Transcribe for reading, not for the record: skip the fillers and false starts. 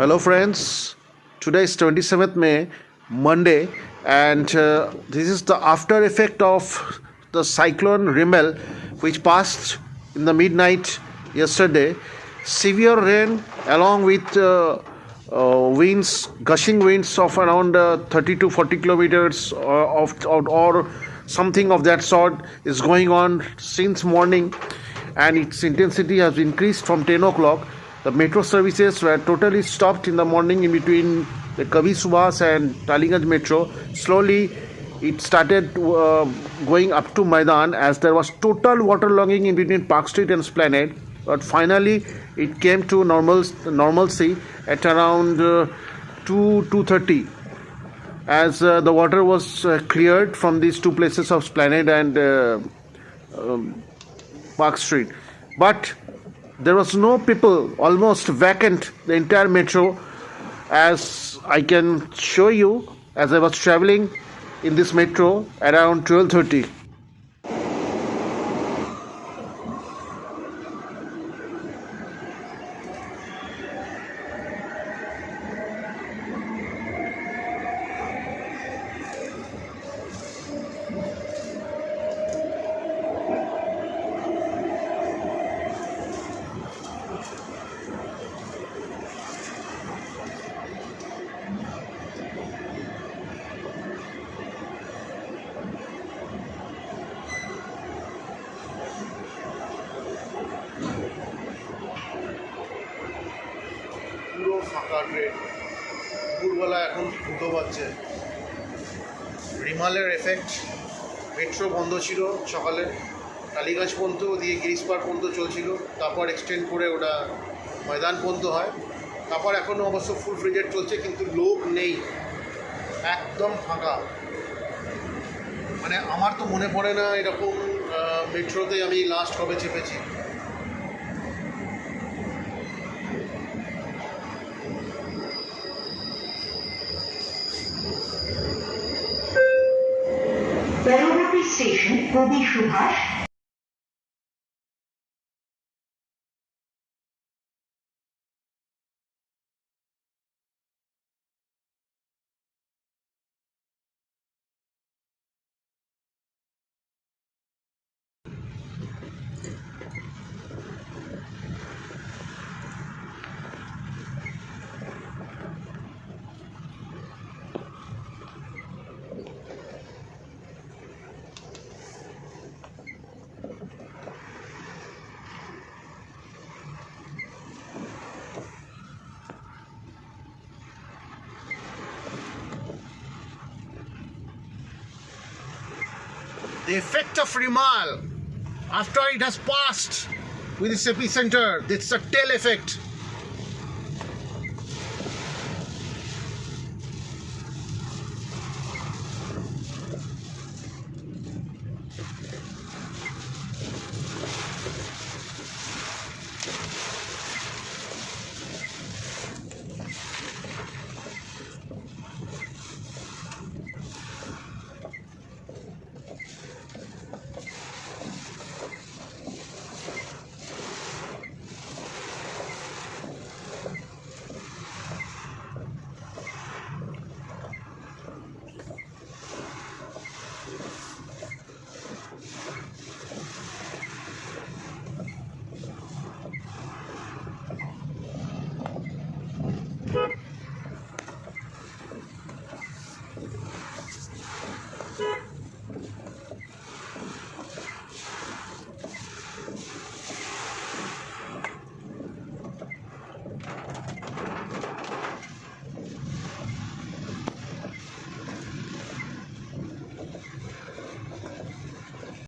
Hello, friends. Today is 27th May, Monday, and this is the after effect of the cyclone Rimmel, which passed in the midnight yesterday. Severe rain, along with winds, gushing winds of around 30 to 40 kilometers or something of that sort, is going on since morning, and its intensity has increased from 10 o'clock. The metro services were totally stopped in the morning in between the Kavi Subhas and Taliganj metro. Slowly, it started going up to Maidan as there was total waterlogging in between Park Street and Esplanade. But finally, it came to normalcy at around 2:30, as the water was cleared from these two places of Esplanade and Park Street. But there was no people, almost vacant the entire metro, as I can show you as I was traveling in this metro around 12:30. পুরো ফাঁকা train, দুপুরবেলা এখন দুটো বাজছে। রিমালের effect, metro বন্ধ ছিল সকালে, টালিগঞ্জ পর্যন্ত দিয়ে গিরিশ পার্ক পর্যন্ত চলছিল, তারপর এক্সটেন্ড করে ওটা ময়দান পর্যন্ত হয়। তারপর এখনও অবশ্য ফুল ফ্রিজেড চলছে, কিন্তু লোক নেই, একদম ফাঁকা। মানে আমার তো মনে পড়ে না এরকম মেট্রোতে আমি লাস্ট কবে চেপেছি। পরবর্তী স্টেশন কবি Subhash. The effect of Rimal after it has passed with its epicenter, it's a tail effect.